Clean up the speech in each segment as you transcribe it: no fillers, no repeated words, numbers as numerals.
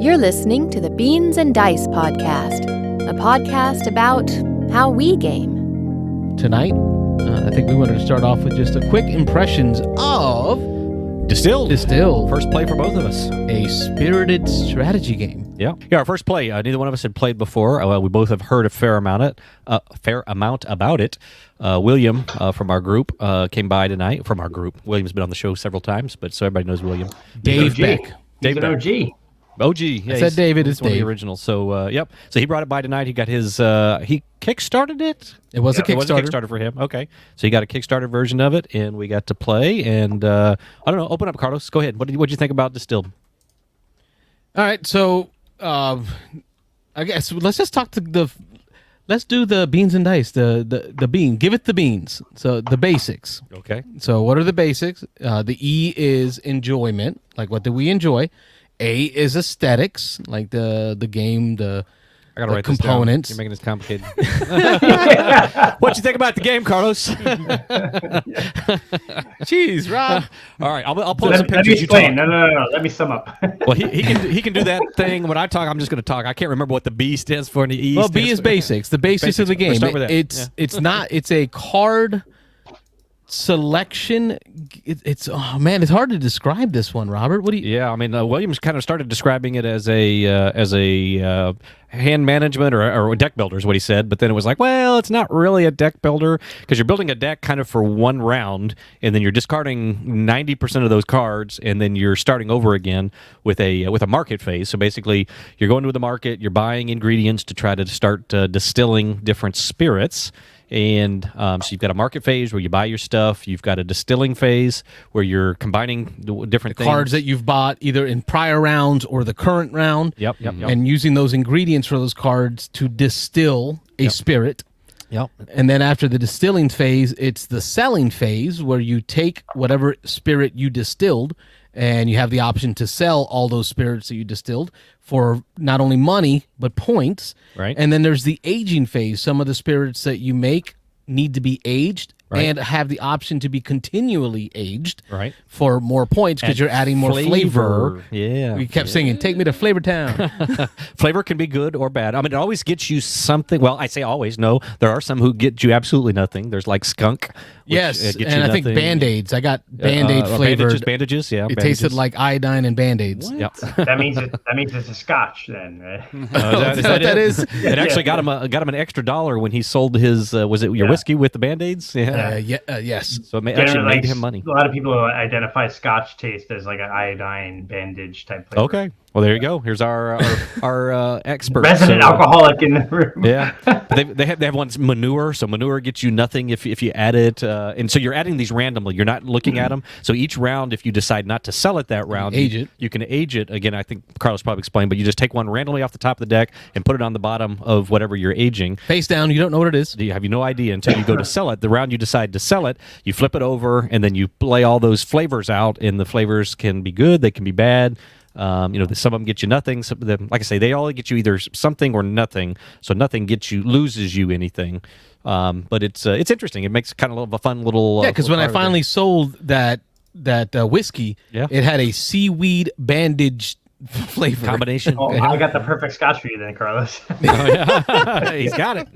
You're listening to the Beans and Dice podcast, a podcast about how we game. Tonight, I think we wanted to start off with just a quick impressions of Distilled. First play for both of us. A spirited strategy game. Yeah, our first play. Neither one of us had played before. We both have heard a fair amount about it. William from our group came by tonight. From our group, William's been on the show several times, but so everybody knows William. Dave Beck. Dave Beck. OG. OG. Yeah, I said David. It's one Dave. of the originals. So, yep. So he brought it by tonight. He got his. He kickstarted it. It was a Kickstarter. It was a Kickstarter for him. Okay. So he got a Kickstarter version of it, and we got to play. And I don't know. Open up, Carlos. Go ahead. What did you think about Distilled? All right. So, I guess let's just talk to let's do the beans and dice. The bean. Give it the beans. So the basics. Okay. So what are the basics? The E is enjoyment. Like, what do we enjoy? A is aesthetics, like the game, the write components. You're making this complicated. What you think about the game, Carlos? Jeez, Rob. All right, I'll pull some Let me pictures. explain. No. Let me sum up. Well, he can do that thing. When I talk, I'm just going to talk. I can't remember what the B stands for and the E. Well, B is basics. The basics of the game. Let's start with that. It's a card selection. It's it's hard to describe this one, Robert. What do you? Yeah, I mean, Williams kind of started describing it as a hand management or a deck builder is what he said, but then it was like, well, it's not really a deck builder because you're building a deck kind of for one round, and then you're discarding 90% of those cards, and then you're starting over again with a market phase. So basically, you're going to the market, you're buying ingredients to try to start distilling different spirits. And so you've got a market phase where you buy your stuff. You've got a distilling phase where you're combining different things. Cards that you've bought either in prior rounds or the current round. Yep. And using those ingredients for those cards to distill a spirit. Yep. And then after the distilling phase, it's the selling phase where you take whatever spirit you distilled and you have the option to sell all those spirits that you distilled for not only money, but points. Right. And then there's the aging phase. Some of the spirits that you make need to be aged and have the option to be continually aged for more points because you're adding more flavor. Yeah. We kept singing, "Take me to Flavor Town." Flavor can be good or bad. I mean, it always gets you something. Well, I say always. No, there are some who get you absolutely nothing. There's like skunk. Yes, gets and you I think nothing. Band-Aids. I got Band-Aid flavored. Bandages, yeah. It tasted like iodine and Band-Aids. Yep. That means it's a Scotch then. Is that what that is? It actually got him an extra $1 when he sold his. Was it your whiskey with the Band-Aids? Yeah. Yes. So it actually made him money. A lot of people identify Scotch taste as like an iodine bandage type flavor. Okay. Well, there you go. Here's our expert. Resident alcoholic in the room. Yeah. They have ones manure. So manure gets you nothing if you add it. And so you're adding these randomly. You're not looking at them. So each round, if you decide not to sell it that round, you can age it. Again, I think Carlos probably explained, but you just take one randomly off the top of the deck and put it on the bottom of whatever you're aging. Face down. You don't know what it is. You have no idea until you go to sell it. The round you decide to sell it, you flip it over, and then you lay all those flavors out, and the flavors can be good. They can be bad. Some of them get you nothing. Some of them, like I say, they all get you either something or nothing. So nothing loses you anything. But it's interesting. It makes kind of a fun little. Yeah, because when I finally sold that whiskey, it had a seaweed bandage flavor combination. Oh, I got the perfect Scotch for you then, Carlos. He's got it.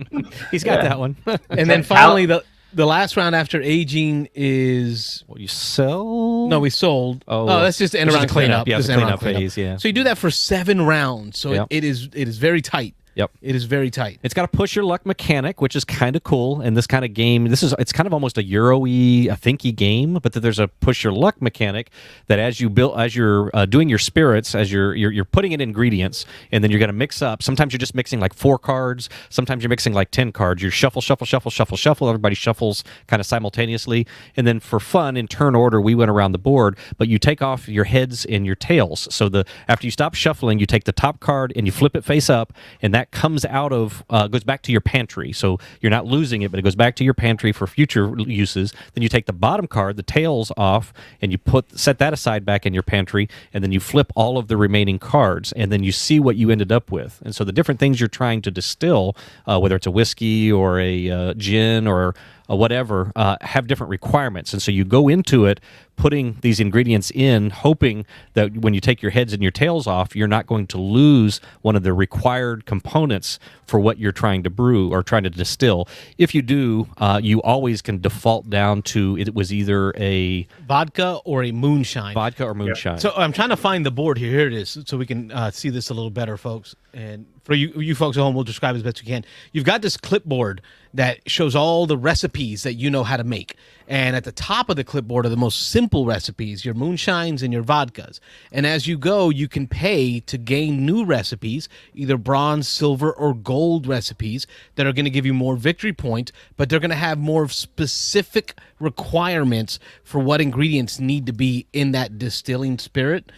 He's got that one. And then finally the last round after aging is what you sell. No, we sold. Oh, that's just end around cleanup. Yeah, the cleanup phase. Yeah. So you do that for 7 rounds. So it is very tight. Yep. It is very tight. It's got a push your luck mechanic, which is kind of cool. And this kind of game, it's kind of almost a Euro-y, a thinky game, but that there's a push your luck mechanic that as you're doing your spirits, as you're putting in ingredients, and then you're going to mix up. Sometimes you're just mixing like 4 cards. Sometimes you're mixing like 10 cards. You shuffle. Everybody shuffles kind of simultaneously. And then for fun, in turn order, we went around the board, but you take off your heads and your tails. So after you stop shuffling, you take the top card and you flip it face up, and that comes out of goes back to your pantry, so you're not losing it, but it goes back to your pantry for future uses. Then you take the bottom card, the tails off, and you set that aside back in your pantry, and then you flip all of the remaining cards, and then you see what you ended up with. And so the different things you're trying to distill, whether it's a whiskey or a gin or whatever, have different requirements. And so you go into it putting these ingredients in, hoping that when you take your heads and your tails off, you're not going to lose one of the required components for what you're trying to brew or trying to distill. If you do, you always can default down to it was either a Vodka or a moonshine. vodka or moonshine. So I'm trying to find the board here. Here it is, so we can see this a little better, folks. And for you folks at home, we'll describe it as best we can. You've got this clipboard that shows all the recipes that you know how to make. And at the top of the clipboard are the most simple recipes, your moonshines and your vodkas. And as you go, you can pay to gain new recipes, either bronze, silver, or gold recipes that are going to give you more victory points, but they're going to have more specific requirements for what ingredients need to be in that distilling spirit.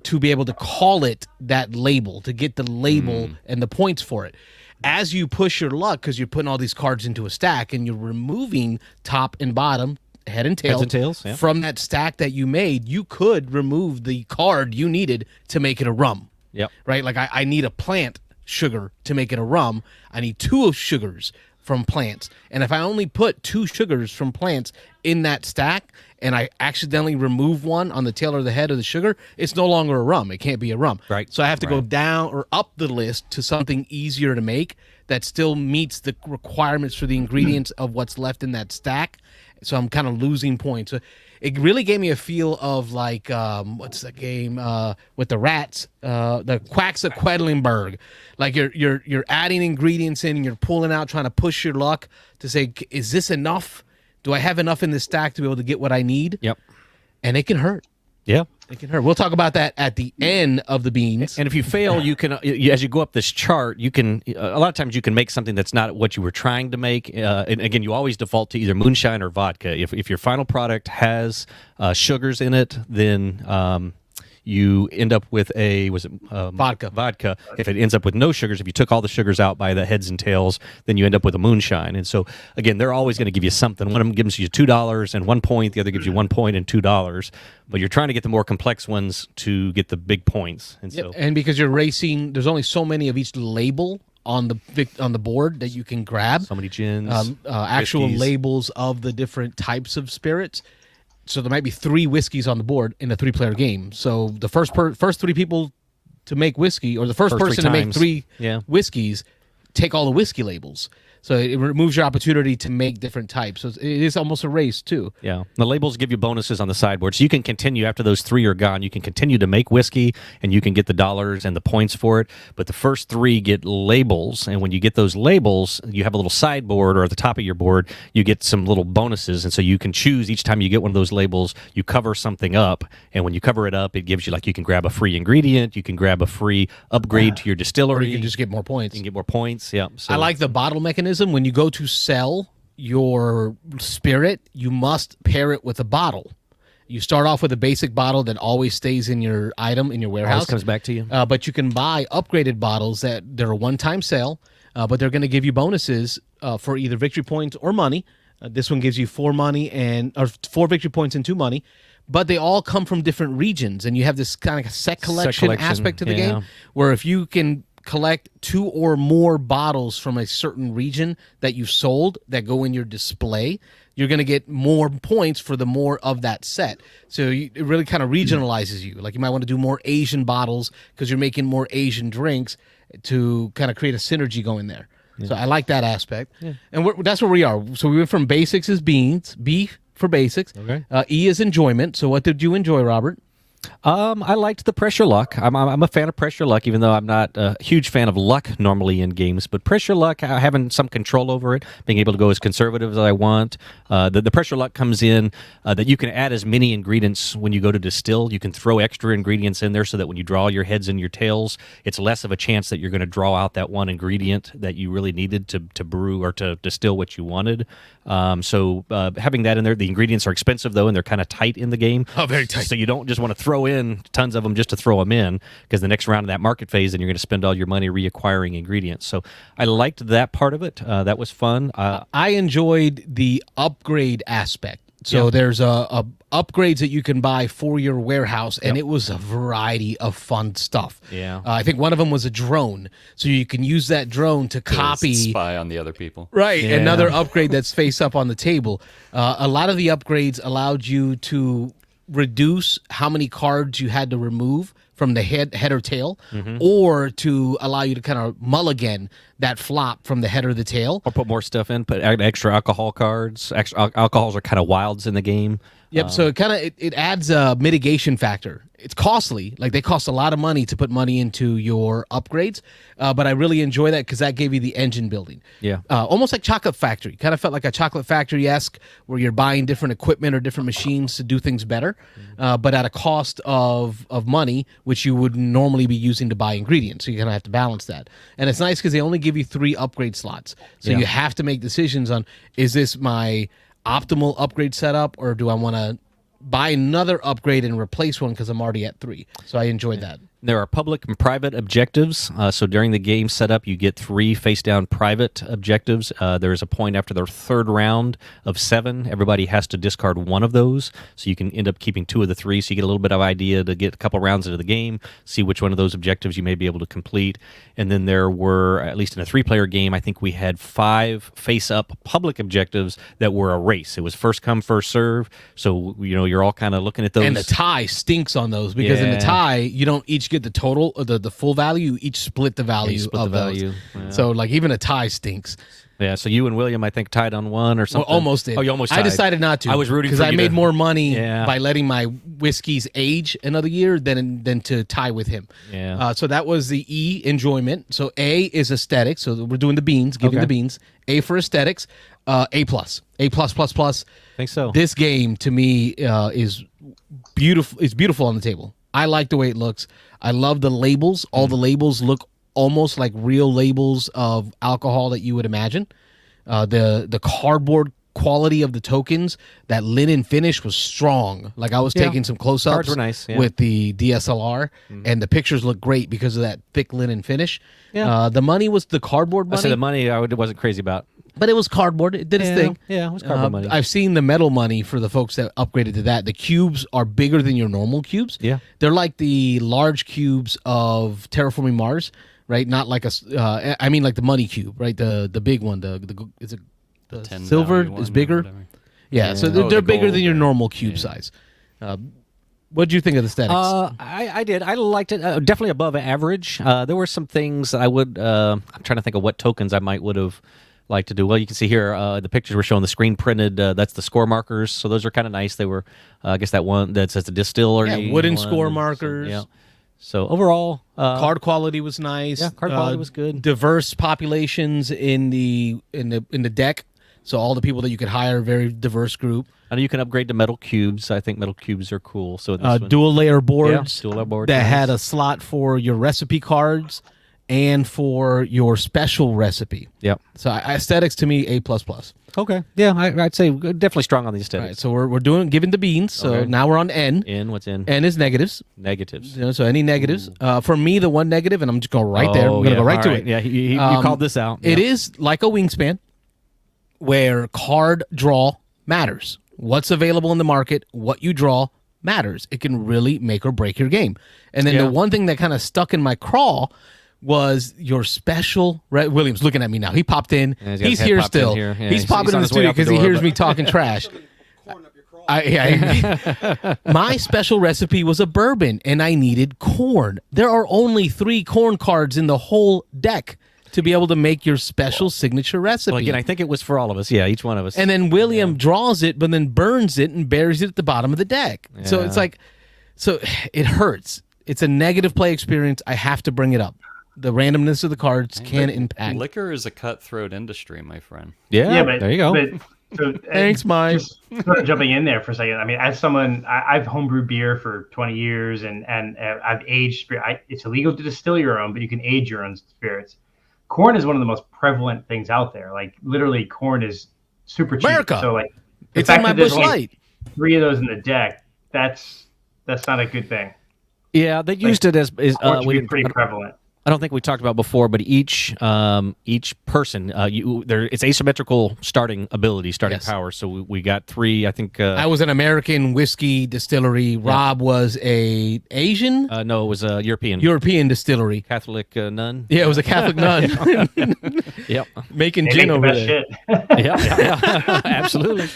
To be able to call it that label, to get the label and the points for it. As you push your luck, because you're putting all these cards into a stack and you're removing top and bottom, head and tails, yeah. from that stack that you made, you could remove the card you needed to make it a rum. Yep. Right? Like I need a plant sugar to make it a rum. I need 2 sugars from plants. And if I only put 2 sugars from plants in that stack and I accidentally remove one on the tail or the head of the sugar, it's no longer a rum. It can't be a rum. Right. So I have to go down or up the list to something easier to make that still meets the requirements for the ingredients of what's left in that stack. So I'm kind of losing points. So it really gave me a feel of like, what's the game with the rats? The Quacks of Quedlinburg. Like you're adding ingredients in and you're pulling out, trying to push your luck to say, is this enough? Do I have enough in this stack to be able to get what I need? Yep. And it can hurt. Yeah. It can hurt. We'll talk about that at the end of the beans. And if you fail, you can, as you go up this chart, you can, a lot of times you can make something that's not what you were trying to make. And again, you always default to either moonshine or vodka. If your final product has sugars in it, then you end up with vodka. Vodka. If it ends up with no sugars, if you took all the sugars out by the heads and tails, then you end up with a moonshine. And so, again, they're always going to give you something. One of them gives you $2 and 1 point. The other gives you 1 point and $2. But you're trying to get the more complex ones to get the big points. And so, and because you're racing, there's only so many of each label on the board that you can grab. so many gins, Actual whiskeys. labels of the different types of spirits. So there might be 3 whiskeys on the board in a 3-player game. So the first 3 people to make whiskey, or the first person to make 3 whiskeys, take all the whiskey labels. So it removes your opportunity to make different types. So it is almost a race too. Yeah. The labels give you bonuses on the sideboard. So you can continue, after those 3 are gone, you can continue to make whiskey and you can get the dollars and the points for it. But the first 3 get labels. And when you get those labels, you have a little sideboard, or at the top of your board, you get some little bonuses. And so you can choose each time you get one of those labels, you cover something up. And when you cover it up, it gives you, like, you can grab a free ingredient, you can grab a free upgrade to your distillery. Or you can just get more points. You can get more points. Yeah. So, I like the bottle mechanism. When you go to sell your spirit, you must pair it with a bottle. You start off with a basic bottle that always stays in your item in your warehouse. always comes back to you. But you can buy upgraded bottles that they're a one-time sale, but they're going to give you bonuses for either victory points or money. This one gives you 4 victory points and 2 money. But they all come from different regions, and you have this kind of set collection aspect to the game, where if you can collect 2 or more bottles from a certain region that you've sold that go in your display, you're going to get more points for the more of that set. So it really kind of regionalizes you. Like, you might want to do more Asian bottles because you're making more Asian drinks to kind of create a synergy going there. Yeah. So I like that aspect. Yeah. And that's where we are. So we went from basics is beans, B for basics. Okay. E is enjoyment. So what did you enjoy, Robert? I liked the pressure luck. I'm a fan of pressure luck, even though I'm not a huge fan of luck normally in games. But pressure luck, having some control over it, being able to go as conservative as I want. The pressure luck comes in that you can add as many ingredients when you go to distill. You can throw extra ingredients in there so that when you draw your heads and your tails, it's less of a chance that you're going to draw out that one ingredient that you really needed to brew or to distill what you wanted. So having that in there, the ingredients are expensive though, and they're kind of tight in the game. Oh, very tight. So you don't just want to throw in tons of them just to throw them in, because the next round of that market phase, then you're going to spend all your money reacquiring ingredients. So I liked that part of it. That was fun. I enjoyed the upgrade aspect. So there's a upgrades that you can buy for your warehouse, and it was a variety of fun stuff. Yeah. I think one of them was a drone, so you can use that drone to copy. Spy on the other people. Right, Yeah. another upgrade that's face up on the table. A lot of the upgrades allowed you to reduce how many cards you had to remove from the head or tail, or to allow you to kind of mulligan that flop from the head or the tail. Or put more stuff in, put extra alcohol cards. Extra alcohols are kind of wilds in the game. Yep. So it adds a mitigation factor. It's costly. Like they cost a lot of money to put money into your upgrades. But I really enjoy that because that gave you the engine building. Yeah. Almost like Chocolate Factory. Kind of felt like a Chocolate Factory-esque where you're buying different equipment or different machines to do things better, but at a cost of money, which you would normally be using to buy ingredients. So you're going to have to balance that. And it's nice because they only give you 3 upgrade slots. So you have to make decisions on, is this my optimal upgrade setup, or do I want to buy another upgrade and replace one because I'm already at 3? So I enjoyed that. There are public and private objectives. So during the game setup, you get 3 face-down private objectives. There is a point after the 3rd round of 7. Everybody has to discard 1 of those. So you can end up keeping 2 of the 3. So you get a little bit of idea to get a couple rounds into the game, see which one of those objectives you may be able to complete. And then there were, at least in a 3-player game, I think we had 5 face-up public objectives that were a race. It was first come, first serve. So, you're all kind of looking at those. And the tie stinks on those because in the tie, you don't each get the total or the full value. You each split the value of those. Yeah. So like even a tie stinks. Yeah, so you and William, I think, tied on 1 or something. Well, almost did. Oh, you almost I tied. decided not to. I was rooting because for I you made to- more money Yeah. by letting my whiskeys age another year than to tie with him. Yeah. So that was the E, enjoyment. So A is aesthetics. So we're doing the beans, giving Okay. the beans. A for aesthetics. A plus. A plus plus plus. I think so. This game to me is beautiful. It's beautiful on the table. I like the way it looks. I love the labels. All the labels look almost like real labels of alcohol that you would imagine. The cardboard quality of the tokens, that linen finish was strong. Like I was taking some close-ups Cards were nice, yeah. with the DSLR, and the pictures look great because of that thick linen finish. Yeah. The money was the cardboard I money, said the money wasn't crazy about. but it was cardboard. It did its thing. Yeah, it was cardboard money. I've seen the metal money for the folks that upgraded to that. The cubes are bigger than your normal cubes. Yeah. They're like the large cubes of Terraforming Mars, right? Not like I mean like the money cube, right? The big one. Is it the 10 silver value one is or bigger? whatever. Yeah. So Oh, they're the bigger gold than your or- normal cube size. What do you think of the aesthetics? I did. I liked it. Definitely above average. There were some things that I would. I'm trying to think of what tokens I would have liked to do. Well, you can see here the pictures were showing the screen printed. That's the score markers. So those are kind of nice. They were. I guess that one that says the distillery. Yeah, wooden one. score markers. Yeah. So overall, Card quality was nice. yeah, card quality was good. Diverse populations in the deck. So all the people that you could hire, very diverse group. I know you can upgrade to metal cubes. I think metal cubes are cool. So this one, Dual layer boards. dual layer board, that nice. had a slot for your recipe cards and for your special recipe. Yep. So aesthetics to me A++. Okay. Yeah, I'd say definitely strong on the All aesthetics. right, so we're giving the beans. So Okay. now we're on N. In what's in N is negatives. negatives. So any negatives. For me, the one negative, and I'm just going right there. I'm going to go right to it. Yeah, you called this out. It Yeah. is like a wingspan where card draw matters. What's available in the market, what you draw matters. It can really make or break your game. And then Yeah. the one thing that kind of stuck in my craw was your special. William's looking at me now. He popped in. Yeah, he's got He's his head here popped in still. here. Yeah, he's he's popping on in the his way studio out the because he door, hears but- me talking trash. My special recipe was a bourbon, and I needed corn. There are only 3 corn cards in the whole deck to be able to make your special signature recipe. Well, again, I think it was for all of us. Yeah, each one of us. And then William draws it, but then burns it and buries it at the bottom of the deck. So Yeah. it's like, so it hurts. It's a negative play experience. I have to bring it up. The randomness of the cards can impact. Liquor is a cutthroat industry, my friend. yeah, but there you go. But, so, Thanks, Mike. Just sort of jumping in there for a second. I mean, as someone, I've homebrewed beer for 20 years, and I've aged spirit. It's illegal to distill your own, but you can age your own spirits. Corn is one of the most prevalent things out there. Like literally, corn is super cheap. America. So like, the It's fact on my that there's Busch only Light. 3 of those in the deck. That's not a good thing. Yeah, they used it as Corn should we be didn't- pretty prevalent. I don't think we talked about before, but each person, it's asymmetrical starting ability, starting Yes. power. So we got 3. I think. I was an American whiskey distillery. Rob was a Asian No, it was a European distillery. Catholic nun. Yeah, it was a Catholic nun Yep. making They gin make the over best there. shit. Yeah. Absolutely.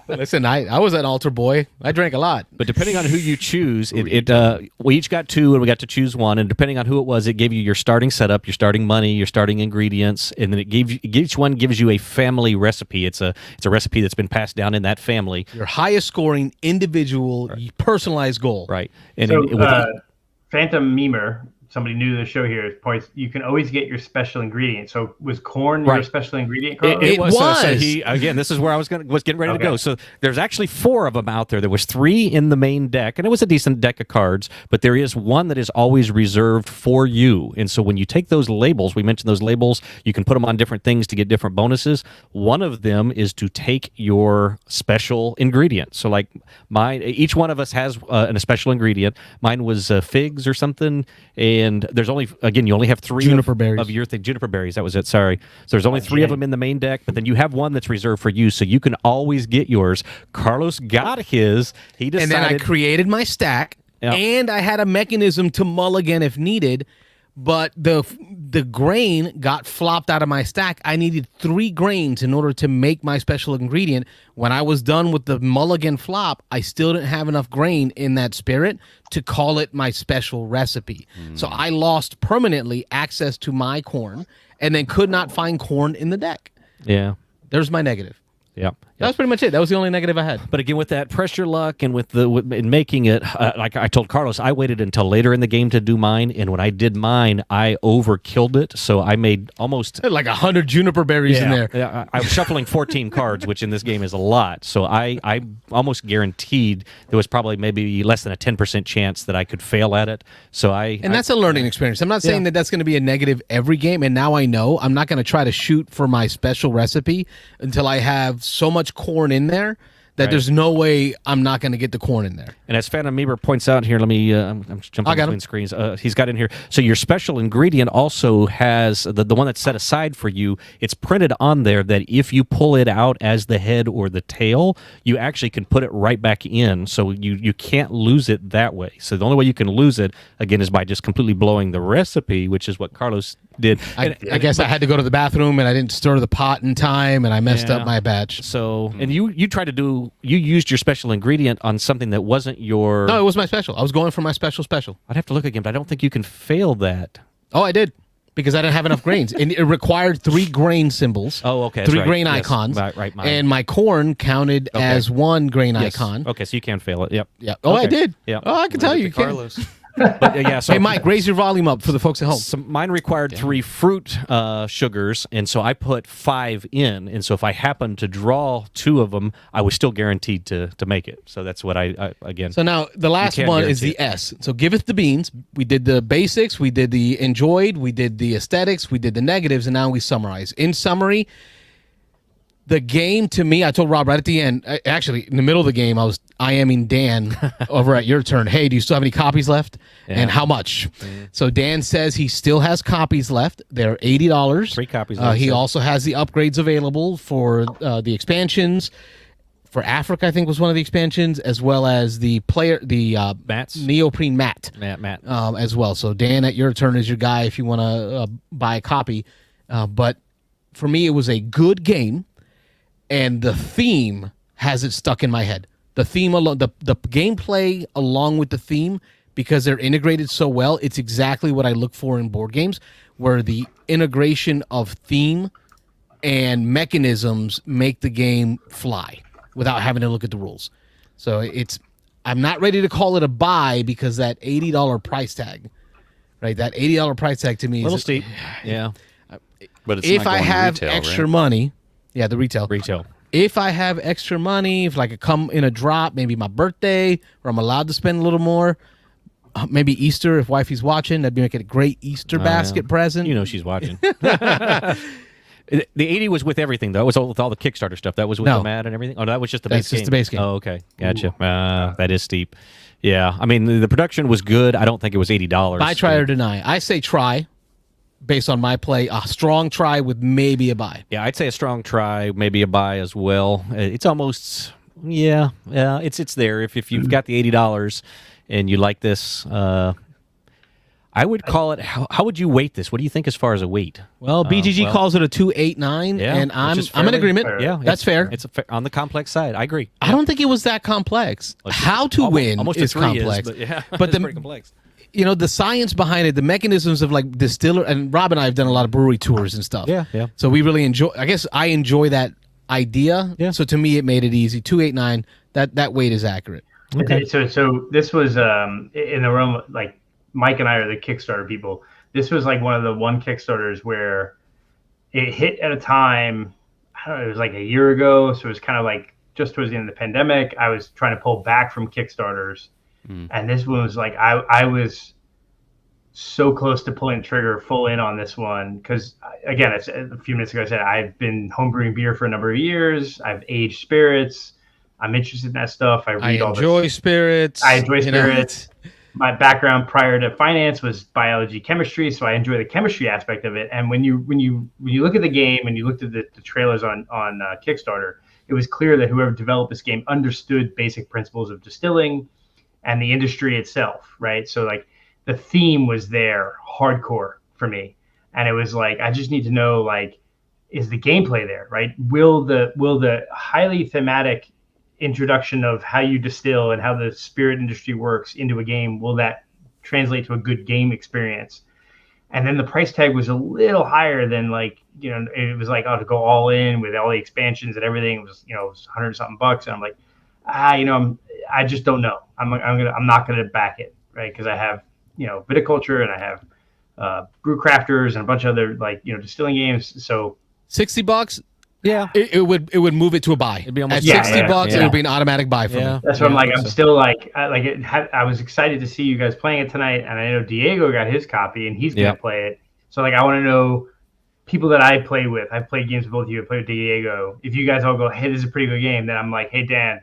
Listen, I was an altar boy. I drank a lot. But depending on who you choose, we each got 2 and we got to choose 1. And depending on who it was, it gave you your starting setup, your starting money, your starting ingredients, and then each one gives you a family recipe. It's a recipe that's been passed down in that family. Your highest scoring individual personalized goal. Right. And So, Phantom Memer, somebody new to the show here, points you can always get your special ingredient. So was corn your Right. special ingredient, Carlos? It was. So again, this is where I was getting ready to go. So there's actually 4 of them out there. There was 3 in the main deck, and it was a decent deck of cards, but there is one that is always reserved for you. And so when you take those labels, we mentioned those labels, you can put them on different things to get different bonuses. One of them is to take your special ingredient. So like each one of us has a special ingredient. Mine was figs or something, and there's only, again, you only have 3 Juniper berries. of your thing. Juniper berries, that was it, sorry. So there's only 3 of them in the main deck, but then you have one that's reserved for you, so you can always get yours. Carlos got his. He decided. And then I created my stack, Yep. and I had a mechanism to mulligan if needed, but the grain got flopped out of my stack. I needed 3 grains in order to make my special ingredient. When I was done with the mulligan flop, I still didn't have enough grain in that spirit to call it my special recipe. So I lost permanently access to my corn and then could not find corn in the deck. Yeah. There's my negative. Yeah. That was pretty much it. That was the only negative I had. But again, with that pressure luck and in making it, like I told Carlos, I waited until later in the game to do mine, and when I did mine, I overkilled it. So I made almost Like 100 juniper berries in there. Yeah, I was shuffling 14 cards, which in this game is a lot. So I almost guaranteed there was probably maybe less than a 10% chance that I could fail at it. So And that's a learning experience. I'm not saying that that's going to be a negative every game, and now I know I'm not going to try to shoot for my special recipe until I have so much corn in there that there's no way I'm not going to get the corn in there. And as Phantom Meber points out here, let me, I'm jumping I got between him. screens. He's got in here. So your special ingredient also has, the one that's set aside for you, it's printed on there that if you pull it out as the head or the tail, you actually can put it right back in. So you can't lose it that way. So the only way you can lose it, again, is by just completely blowing the recipe, which is what Carlos did. I guess I had to go to the bathroom, and I didn't stir the pot in time, and I messed up my batch. So, and you tried to you used your special ingredient on something that wasn't your... No, it was my special. I was going for my special. I'd have to look again, but I don't think you can fail that. Oh, I did. Because I didn't have enough grains. And it required 3 grain symbols. Oh, okay. That's 3 right. grain Yes. icons. Right. Mine. And my corn counted as 1 grain icon. Okay, so you can fail it. Yep. Yeah. Oh, I Okay. did. Yeah. Oh, I can tell you. You can. Carlos. But, yeah. So Hey, Mike, raise your volume up for the folks at home. So mine required 3 fruit sugars, and so I put 5 in. And so if I happened to draw 2 of them, I was still guaranteed to make it. So that's what I again. So now the last can't one is guarantee the S. So giveth the beans. We did the basics, we did the enjoyed, we did the aesthetics, we did the negatives, and now we summarize. In summary, the game to me, I told Rob right at the end, actually in the middle of the game, I was IMing Dan over at your turn. Hey, do you still have any copies left? And how much? So Dan says he still has copies left. They're $80. 3 copies left, He so- also has the upgrades available for the expansions. For Africa, I think was one of the expansions, as well as the Mats? neoprene mat, Matt. as well. So Dan, at your turn is your guy if you want to buy a copy. But for me, it was a good game, and the theme has it stuck in my head. The theme alone, the gameplay along with the theme, because they're integrated so well, it's exactly what I look for in board games, where the integration of theme and mechanisms make the game fly without having to look at the rules. So I'm not ready to call it a buy because that $80 price tag, right? That $80 price tag to me A little is steep. Yeah. But it's if not I going have retail, extra right? money, the retail. Retail. If I have extra money, if like it come in a drop, maybe my birthday, or I'm allowed to spend a little more, maybe Easter if wifey's watching, that'd make it a great Easter basket present. You know she's watching. The 80 was with everything, though. It was with all the Kickstarter stuff. That was with No. the mat and everything? Oh, that was just the That's base game? just the base game. Oh, okay. Gotcha. That is steep. Yeah. I mean, the production was good. I don't think it was $80. Buy, try, or deny. I say try. based on my play, a strong try with maybe a buy. Yeah, I'd say a strong try, maybe a buy as well. It's almost, it's there. If you've got the $80 and you like this, I would call it. How would you weight this? What do you think as far as a weight? Well, BGG calls it a 289, and I'm in agreement. fair. Yeah, that's fair. It's on the complex side. I agree. I don't think it was that complex. How to win almost is a 3 complex, but yeah, but it's pretty complex. the science behind it, the mechanisms of like distiller, and Rob and I have done a lot of brewery tours and stuff. Yeah. So we really enjoy. I guess I enjoy that idea. Yeah. So to me, it made it easy. 289. That weight is accurate. Okay. So this was in the realm, like Mike and I are the Kickstarter people. This was like one of the Kickstarters where it hit at a time, I don't know, it was like a year ago. So it was kind of like just towards the end of the pandemic. I was trying to pull back from Kickstarters. And this one was like, I was so close to pulling the trigger full in on this one. Because again, it's a few minutes ago, I said, I've been homebrewing beer for a number of years. I've aged spirits. I'm interested in that stuff. I enjoy spirits. My background prior to finance was biology, chemistry, so I enjoy the chemistry aspect of it. And when you look at the game and you looked at the trailers on Kickstarter, it was clear that whoever developed this game understood basic principles of distilling and the industry itself, right? So like the theme was there, hardcore for me, and it was like I just need to know, like, is the gameplay there, right? Will the highly thematic introduction of how you distill and how the spirit industry works into a game, will that translate to a good game experience? And then the price tag was a little higher than, like, it was like, to go all in with all the expansions and everything. It was, it was $100 something bucks. And I'm like, I just don't know. I'm not gonna back it, right? Because I have, viticulture and I have brew crafters and a bunch of other, like, distilling games. So $60. Yeah, it would move it to a buy. It'd be almost at $60. It would be an automatic buy for me. That's what I'm like. I'm still like, I was excited to see you guys playing it tonight, and I know Diego got his copy and he's gonna play it. So like, I want to know people that I play with. I've played games with both of you. I played with Diego. If you guys all go, hey, this is a pretty good game, then I'm like, hey Dan,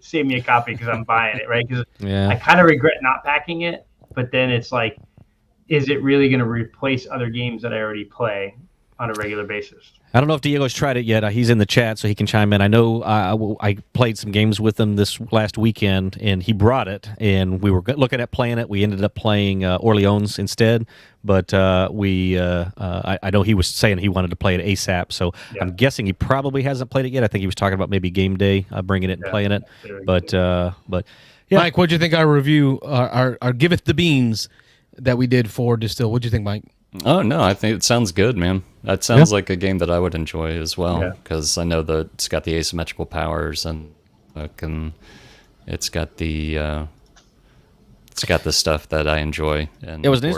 save me a copy because I'm buying it, right? Because I kind of regret not packing it, but then it's like, is it really going to replace other games that I already play on a regular basis? I don't know if Diego's tried it yet. He's in the chat, so he can chime in. I know I played some games with him this last weekend, and he brought it, and we were looking at playing it. We ended up playing Orleans instead, but I know he was saying he wanted to play it ASAP, so I'm guessing he probably hasn't played it yet. I think he was talking about maybe game day, bringing it and playing it. But yeah. Mike, what'd you think our review, our Giveth the Beans that we did for Distill? What'd you think, Mike? Oh, no, I think it sounds good, man. That sounds like a game that I would enjoy as well, because I know that it's got the asymmetrical powers and it's got the stuff that I enjoy. It was an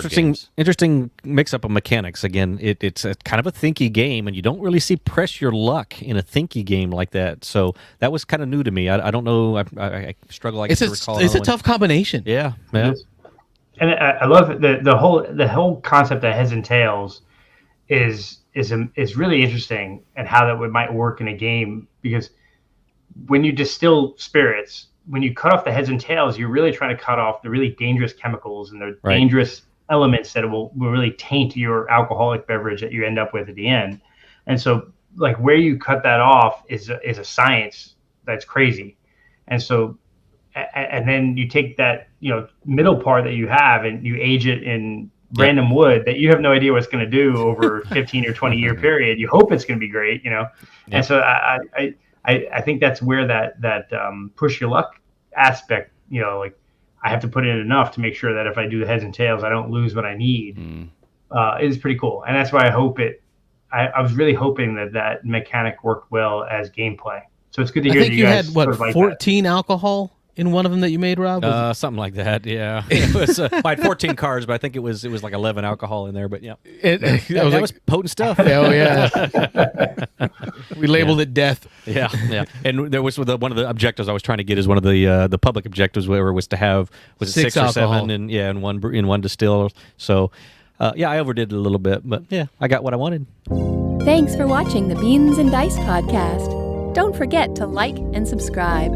interesting mix-up of mechanics. Again, it's a kind of a thinky game, and you don't really see press your luck in a thinky game like that. So that was kind of new to me. I don't know. I struggle. To recall. It's a tough combination. Yeah. And I love the whole concept of heads and tails is really interesting, and how that might work in a game, because when you distill spirits, when you cut off the heads and tails, you're really trying to cut off the really dangerous chemicals and the dangerous elements that will really taint your alcoholic beverage that you end up with at the end. And so, like, where you cut that off is a science that's crazy. And so, and then you take that, middle part that you have and you age it in random wood that you have no idea what it's going to do over 15 or 20 year period. You hope it's going to be great, And so I think that's where that push your luck aspect, like, I have to put in enough to make sure that if I do the heads and tails, I don't lose what I need. Is pretty cool. And that's why I was really hoping that mechanic worked well as gameplay. So it's good to hear that you guys had, 14 alcohol in one of them that you made, Rob? Something like that, yeah. It was, I had 14 cards, but I think it was like 11 alcohol in there, but yeah. That was potent stuff. Oh, yeah. We labeled it death. Yeah. And there was one of the objectives I was trying to get is one of the public objectives was to have, was it 6 or 7 in one distill. So, I overdid it a little bit, but yeah, I got what I wanted. Thanks for watching the Beans and Dice podcast. Don't forget to like and subscribe.